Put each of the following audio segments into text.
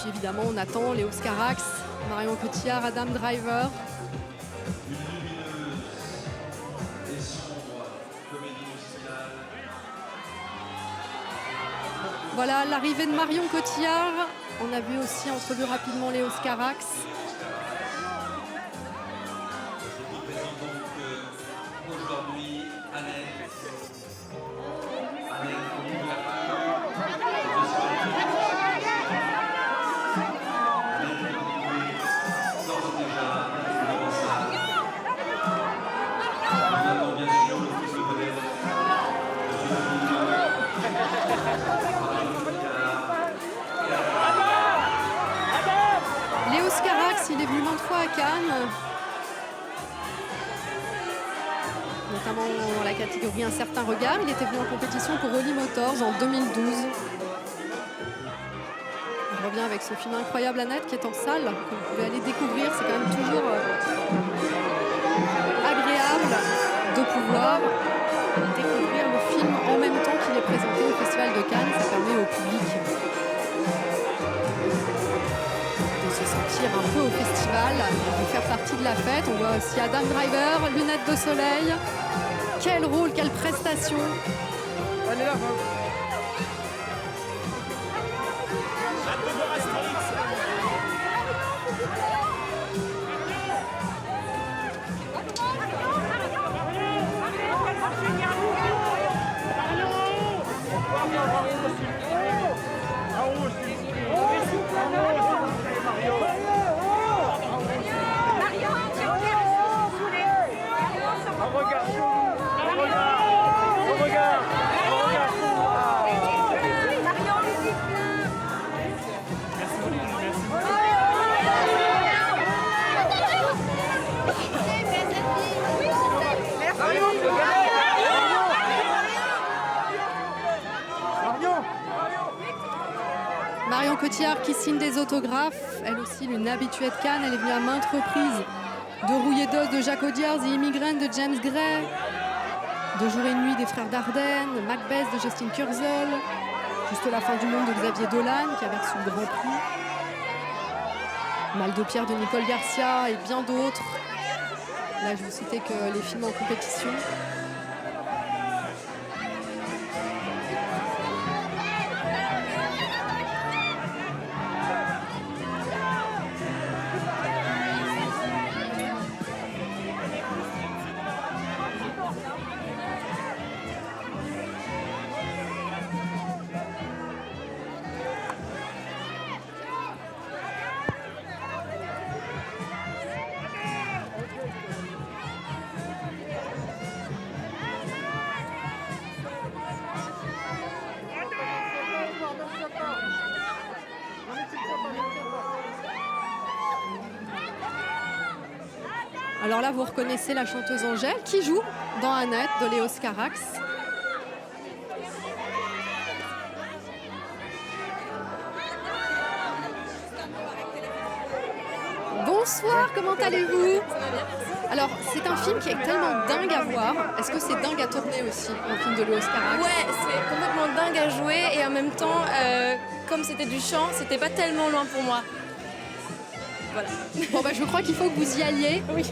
puis évidemment, on attend Léo Scarax, Marion Cotillard, Adam Driver. Voilà l'arrivée de Marion Cotillard. On a vu aussi entrevu rapidement Léo Scarax. Aujourd'hui, Léo Scarax, il est venu maintes fois à Cannes, notamment dans la catégorie Un certain regard. Il était venu en compétition pour Holly Motors en 2012. On revient avec ce film incroyable, Annette, qui est en salle, que vous pouvez aller découvrir. C'est quand même toujours agréable de pouvoir découvrir le film en même temps qu'il est présenté au Festival de Cannes. Ça permet au public de se sentir un peu au festival, de faire partie de la fête. On voit aussi Adam Driver, lunettes de soleil. Quel rôle, quelle prestation! Allez là, Marion Cotillard qui signe des autographes, elle aussi l'une habituée de Cannes, elle est venue à maintes reprises de Rouillé d'os de Jacques Audiard, The Immigrant de James Gray, de Jour et nuit des frères Dardenne, Macbeth de Justin Kurzel, Juste la fin du monde de Xavier Dolan qui avait reçu le Grand Prix, Mal de pierre de Nicole Garcia et bien d'autres. Là je vous citais que les films en compétition. Alors là, vous reconnaissez la chanteuse Angèle qui joue dans Annette de Léo Scarax. Bonsoir, comment allez-vous? Alors, c'est un film qui est tellement dingue à voir. Est-ce que c'est dingue à tourner aussi, un film de Léo Scarax? Ouais, c'est complètement dingue à jouer et en même temps, comme c'était du chant, c'était pas tellement loin pour moi. Voilà. Bon, bah, je crois qu'il faut que vous y alliez. Oui.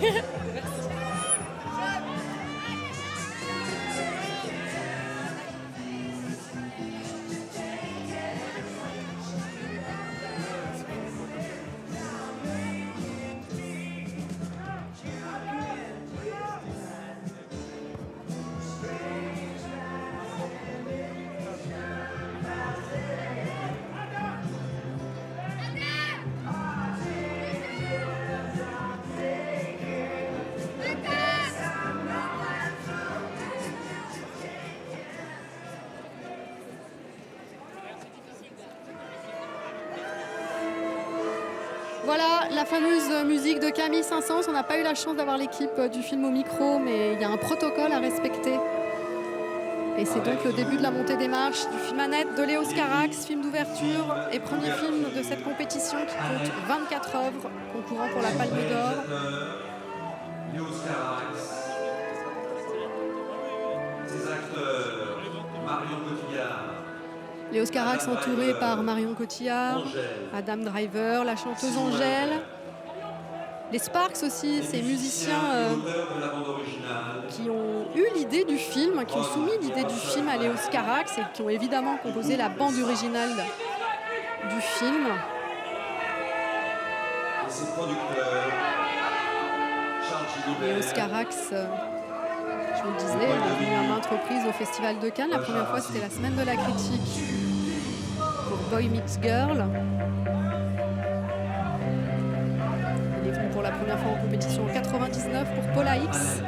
Voilà la fameuse musique de Camille Saint-Saëns. On n'a pas eu la chance d'avoir l'équipe du film au micro, mais il y a un protocole à respecter. Et c'est donc le début de la montée des marches du film Annette de Léo Scarax, film d'ouverture et premier film de cette compétition qui compte 24 œuvres, concourant pour la Palme d'Or. Léo Scarax, ses acteurs, Marion Cotillard. Léos Carax entouré par Marion Cotillard, Adam Driver, la chanteuse Angèle. Les Sparks aussi, ces musiciens de la bande originale. qui ont eu l'idée du film, qui ont soumis l'idée du film à Léos Carax et qui ont évidemment composé la bande originale du film. Et ses producteurs, Charles Gilbert, Léos Carax, je vous le disais, il est venu à maintes reprises au Festival de Cannes. La première fois, c'était la semaine de la critique pour Boy Meets Girl. Il est venu pour la première fois en compétition en 99 pour Paula X.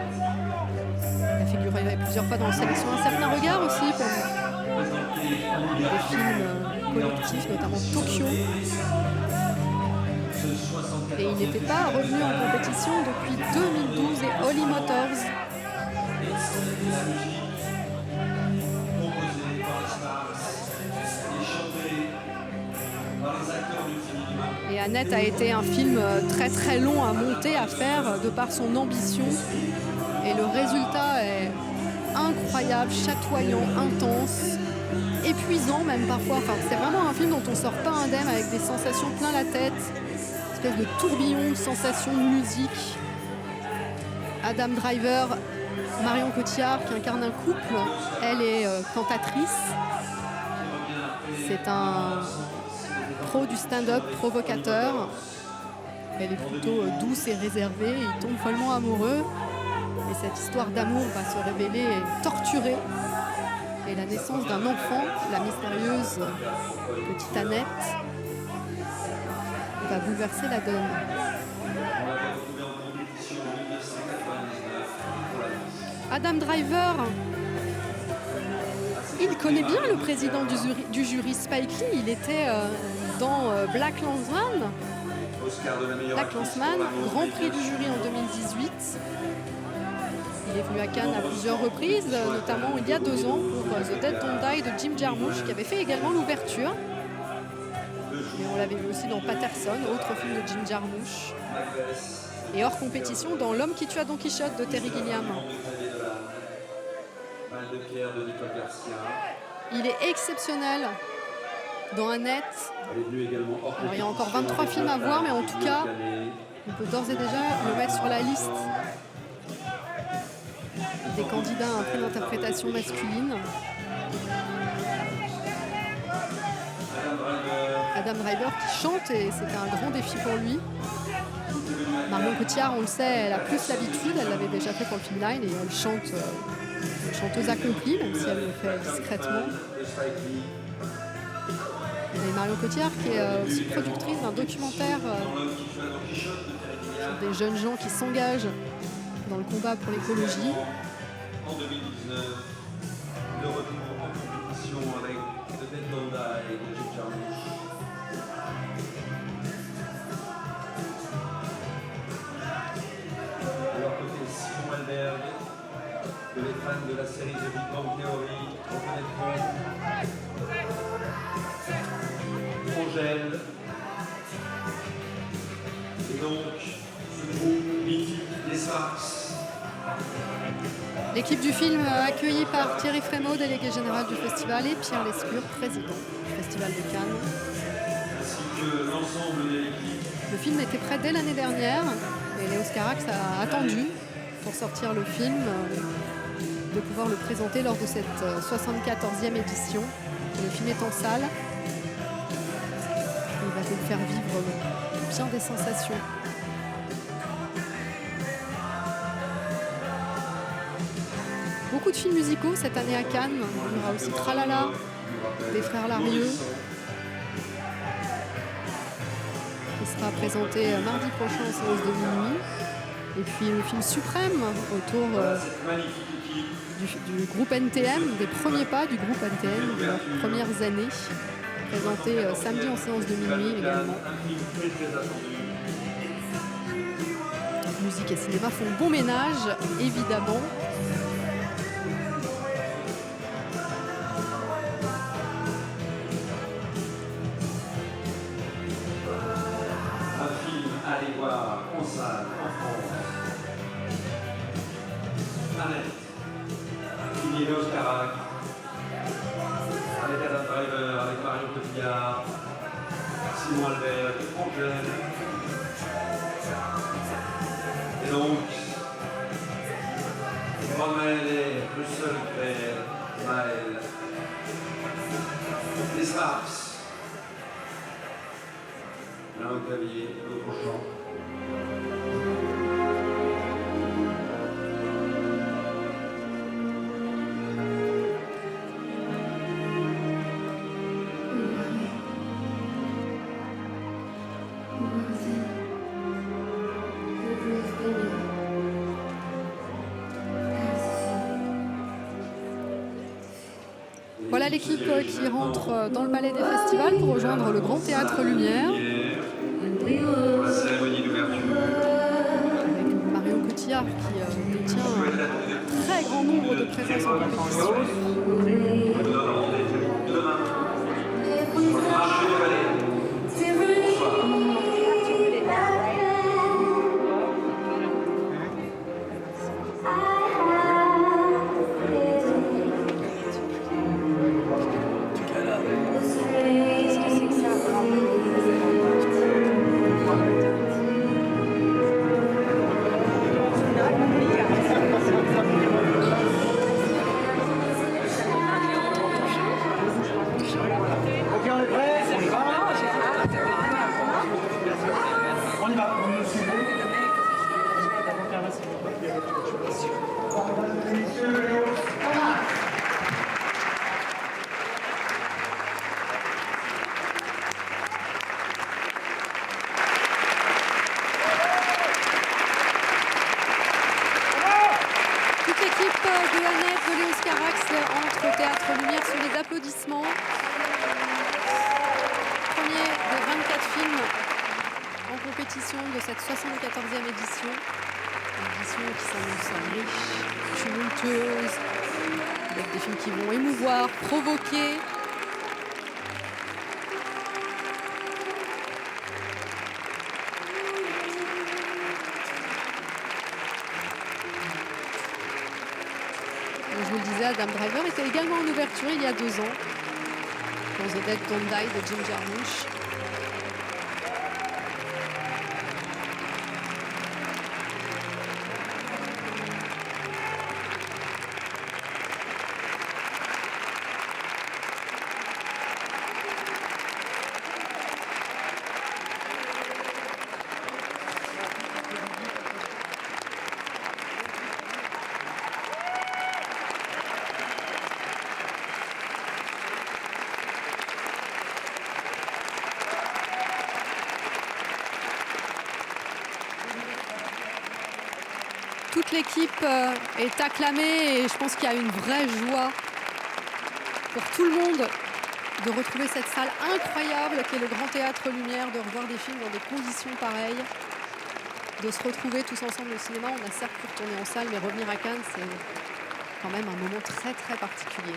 Il a figuré plusieurs fois dans la sélection Un certain regard aussi pour des films collectifs, notamment Tokyo. Et il n'était pas revenu en compétition depuis 2012 et Holly Motors. la musique composée par les Sparks et chantée par les acteurs du film. Et Annette a été un film très très long à monter, à faire, de par son ambition. Et le résultat est incroyable, chatoyant, intense, épuisant même parfois. Enfin, c'est vraiment un film dont on sort pas indemne, avec des sensations plein la tête, une espèce de tourbillon de sensations de musique. Adam Driver, Marion Cotillard qui incarne un couple, elle est cantatrice. C'est un pro du stand-up, provocateur. Elle est plutôt douce et réservée, il tombe follement amoureux. Et cette histoire d'amour va se révéler torturée. Et la naissance d'un enfant, la mystérieuse petite Annette, va bouleverser la donne. Adam Driver, il connaît bien le président du jury Spike Lee. Il était dans Black Klansman, Grand Prix du jury en 2018. Il est venu à Cannes à plusieurs reprises, notamment il y a 2 ans pour The Dead Don't Die de Jim Jarmusch, qui avait fait également l'ouverture. Et on l'avait vu aussi dans Patterson, autre film de Jim Jarmusch. Et hors compétition dans L'homme qui tua Don Quichotte de Terry Gilliam. Il est exceptionnel dans Annette. Alors, il y a encore 23 films à voir, mais en tout cas, on peut d'ores et déjà le mettre sur la liste des candidats à un prix d'interprétation masculine. Adam Driver qui chante, et c'était un grand défi pour lui. Marion Cotillard, on le sait, elle a plus l'habitude, elle l'avait déjà fait pour le film Line, et elle chante, une chanteuse accomplie, même si elle le fait discrètement. Et Marion Cotillard qui est aussi productrice d'un documentaire sur des jeunes gens qui s'engagent dans le combat pour l'écologie. En 2019, le retour en compétition avec The Dead Don't Die de Jim Jarmusch. De leur côté, Simon Alberg, que les fans de la série The Big Bang Theory reconnaîtront. Angèle. Et donc, ce groupe mythique des Sparks. L'équipe du film accueillie par Thierry Frémaux, délégué général du festival, et Pierre Lescure, président du festival de Cannes. Ainsi que l'ensemble de l'équipe. Le film était prêt dès l'année dernière et Léos Carax a attendu pour sortir le film, de pouvoir le présenter lors de cette 74e édition. Et le film est en salle. Il va vous faire vivre bien des sensations. Beaucoup de films musicaux cette année à Cannes. Il y aura aussi Tralala, des frères Larieux, qui sera présenté mardi prochain en séance de minuit. Et puis le film Suprême autour du groupe NTM, des premiers pas du groupe NTM, de leurs premières années, présenté samedi en séance de minuit également. Musique et cinéma font bon ménage, évidemment. Allez voir en salle, en France. Annette, signé Léos Carax, avec Adam Driver, donc Romain est le seul frère, Maël. Les Straps. L'un au clavier, l'autre au chant. Voilà l'équipe qui rentre dans le palais des festivals pour rejoindre le Grand Théâtre Lumière. Pour la cérémonie d'ouverture. Avec Marion Cotillard qui détient un très grand nombre de présences en compétition. Nous donnons rendez-vous demain sur le marché du palais. Bonsoir. De Annette, de Léos Carax entre au Théâtre Lumière sur les applaudissements. Premier des 24 films en compétition de cette 74e édition. Une édition qui s'annonce riche, tumultueuse, avec des films qui vont émouvoir, provoquer. Je vous le disais, Adam Driver était également en ouverture il y a 2 ans dans The Dead Don't Die de Jim Jarmusch. Toute l'équipe est acclamée et je pense qu'il y a une vraie joie pour tout le monde de retrouver cette salle incroyable qui est le Grand Théâtre Lumière, de revoir des films dans des conditions pareilles, de se retrouver tous ensemble au cinéma. On a certes pu retourner en salle, mais revenir à Cannes, c'est quand même un moment très très particulier.